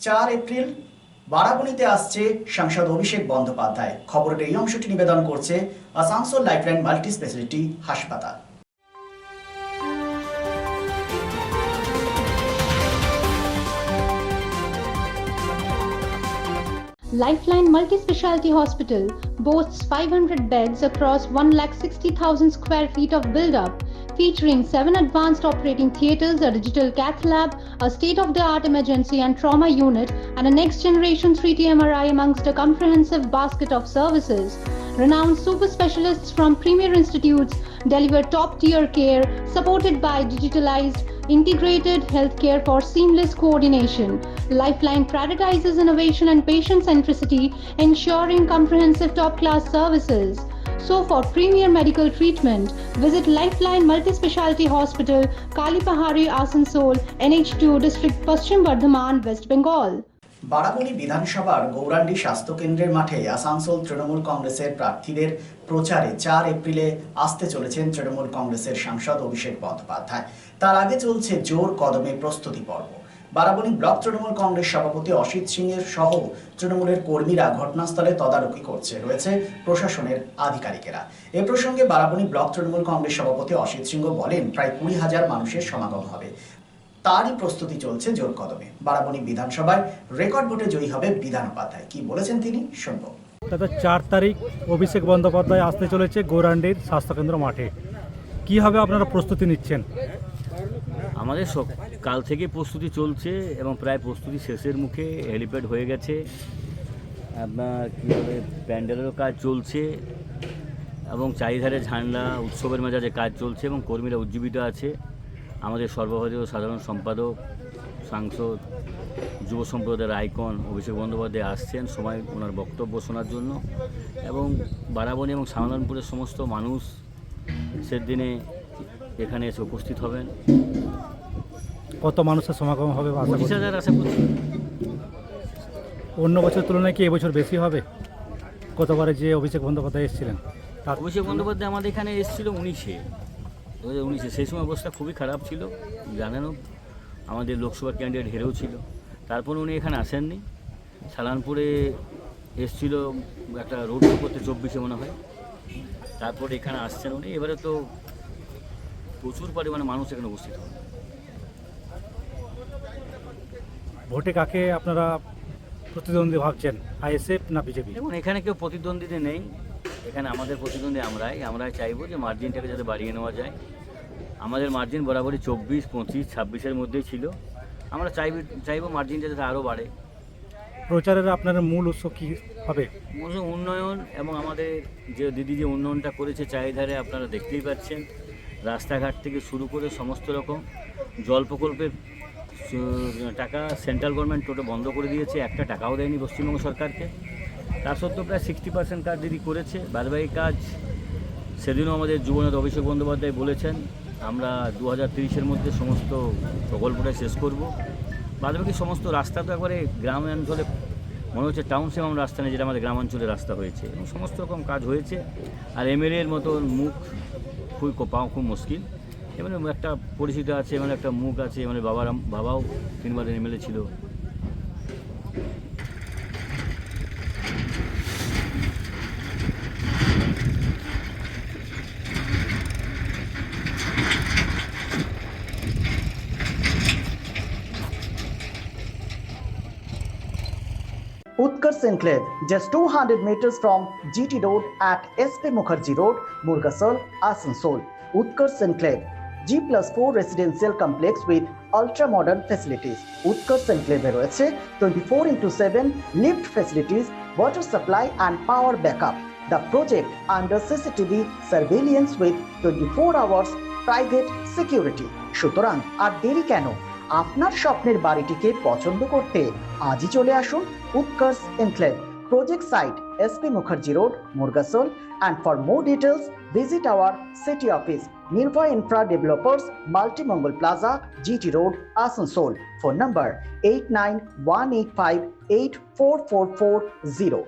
4 April বারাবণীতে আসছে সাংসদ অভিষেক বন্দ্যোপাধ্যায়। খবরের এই অংশটি নিবেদন করছে আসানসোল লাইফলাইন মাল্টি স্পেশালিটি হাসপাতাল। Lifeline Multi-Speciality Hospital boasts 500 beds across 160,000 square feet of build-up, featuring 7 advanced operating theatres, a digital cath lab, a state-of-the-art emergency and trauma unit, and a next-generation 3D MRI amongst a comprehensive basket of services. Renowned super specialists from premier institutes deliver top-tier care, supported by digitalized integrated healthcare for seamless coordination. Lifeline prioritizes innovation and patient centricity, ensuring comprehensive top-class services. So for premier medical treatment, visit Lifeline Multi-Speciality Hospital, Kalipahari, Asansol, NH2 District, Paschim Bardhaman, West Bengal. Barabani বিধানসভার গৌরাণ্ডি স্বাস্থ্য কেন্দ্রের মাঠে আসানসোল তৃণমূল কংগ্রেসের প্রার্থীদের প্রচারে 4 এপ্রিলে আসতে চলেছেন তৃণমূল কংগ্রেসের সাংসদ অভিষেক বন্দ্যোপাধ্যায়। তার আগে চলছে জোর কদমে প্রস্তুতি পর্ব। বারাবণী ব্লক তৃণমূল কংগ্রেস সভাপতি অসিত সিং এর সহ তৃণমূলের কর্মীরা ঘটনাস্থলে তদারকি করছে, রয়েছে প্রশাসনের আধিকারিকেরা। এ প্রসঙ্গে বারাবণী ব্লক তৃণমূল কংগ্রেস সভাপতি অসিত সিং বলেন, প্রায় 20,000 মানুষের সমাগম হবে। তারই প্রস্তুতি চলছে জোর কদমে। বারাবণী বিধানসভায় রেকর্ড ভোটে জয়ী হবে বিধান উপাধ্যায়। কি বলেছেন তিনি, শুনব। 4 তারিখ অভিষেক বন্দ্যোপাধ্যায় আসতে চলেছে গৌরাণ্ডীর স্বাস্থ্যকেন্দ্র মাঠে। কীভাবে আপনারা প্রস্তুতি নিচ্ছেন? আমাদের কাল থেকে প্রস্তুতি চলছে এবং প্রায় প্রস্তুতি শেষের মুখে। হেলিপ্যাড হয়ে গেছে, আপনার কীভাবে প্যান্ডেলেরও কাজ চলছে এবং চারিধারে ঝান্ডা উৎসবের মেজাজে কাজ চলছে এবং কর্মীরা উজ্জীবিত আছে। আমাদের সর্বভারতীয় সাধারণ সম্পাদক, সাংসদ, যুব সম্প্রদায়ের আইকন অভিষেক বন্দ্যোপাধ্যায় আসছেন সময় ওনার বক্তব্য শোনার জন্য, এবং বারাবণী এবং সামলানপুরের সমস্ত মানুষ সেদিনে এখানে এসে উপস্থিত হবেন। কত মানুষের সমাগম হবে? 25,000 আশা করছি। অন্য বছর তুলনায় কি এবছর বেশি হবে? গতবারে যে অভিষেক বন্দ্যোপাধ্যায় এসেছিলেন, অভিষেক বন্দ্যোপাধ্যায় আমাদের এখানে এসেছিল 2019-এ। সেই সময় অবস্থা খুবই খারাপ ছিল, জানেনও। আমাদের লোকসভা ক্যান্ডিডেট হেরেও ছিল। তারপর উনি এখানে আসেননি। সালানপুরে এসেছিল একটা রোড শো করতে, 24-এ মনে হয়। তারপর এখানে আসছেন উনি। এবারে তো প্রচুর পরিমাণে মানুষ এখানে উপস্থিত হবে। ভোটে কাকে আপনারা প্রতিদ্বন্দ্বী ভাবছেন, আইএসএফ না বিজেপি? দেখুন, এখানে কেউ প্রতিদ্বন্দ্বীতে নেই। এখানে আমাদের প্রতিদ্বন্দ্বী আমরাই চাইবো যে মার্জিনটাকে যাতে বাড়িয়ে নেওয়া যায়। আমাদের মার্জিন বরাবরই 24, 25, 26-এর মধ্যেই ছিল। আমরা চাইবো মার্জিনটা যাতে আরও বাড়ে। প্রচারের আপনার মূল উৎস কী হবে? উন্নয়ন, এবং আমাদের যে দিদি যে উন্নয়নটা করেছে চারিধারে আপনারা দেখতেই পাচ্ছেন। রাস্তাঘাট থেকে শুরু করে সমস্ত রকম জল প্রকল্পের টাকা সেন্ট্রাল গভর্নমেন্ট টোটাল বন্ধ করে দিয়েছে, একটা টাকাও দেয়নি পশ্চিমবঙ্গ সরকারকে। তার সত্ত্বেও প্রায় 60% কাজ দিদি করেছে। বাদবাকি কাজ সেদিনও আমাদের যুবনেতা অভিষেক বন্দ্যোপাধ্যায় বলেছেন আমরা 2030-এর মধ্যে সমস্ত প্রকল্পটা শেষ করব। বাদবাকি সমস্ত রাস্তা তো একবারে গ্রামাঞ্চলে মনে হচ্ছে টাউনশিপ রাস্তা নেই, যেটা আমাদের গ্রামাঞ্চলে রাস্তা হয়েছে এবং সমস্ত রকম কাজ হয়েছে। আর এমএলএর মতন মুখ পাওয়া খুব মুশকিল। এমন একটা পরিচিত আছে, এমন একটা মুখ আছে। মানে বাবাও 3বার এমএলএ ছিল। Utkarsh Enclave, just 200 meters from GT Road at SP Mukherjee Road, Murgasol, Asansol. Utkarsh Enclave, G+4 residential complex with ultra-modern facilities. Utkarsh Enclave রয়েছে 24/7 lift facilities, water supply and power backup. The project under CCTV surveillance with 24 hours private security. সুতরাং আর দেরি কেন? আপনার স্বপ্নের বাড়িটিকে পছন্দ করতে আজই চলে আসুন উৎকর্ষ enclave, project site SP Mukherjee Road, Murgasol, and for more details visit our city office, Nirbhay Infra Developers, Multi Mongol Plaza, GT Road, Asansol. Phone number 8918584440.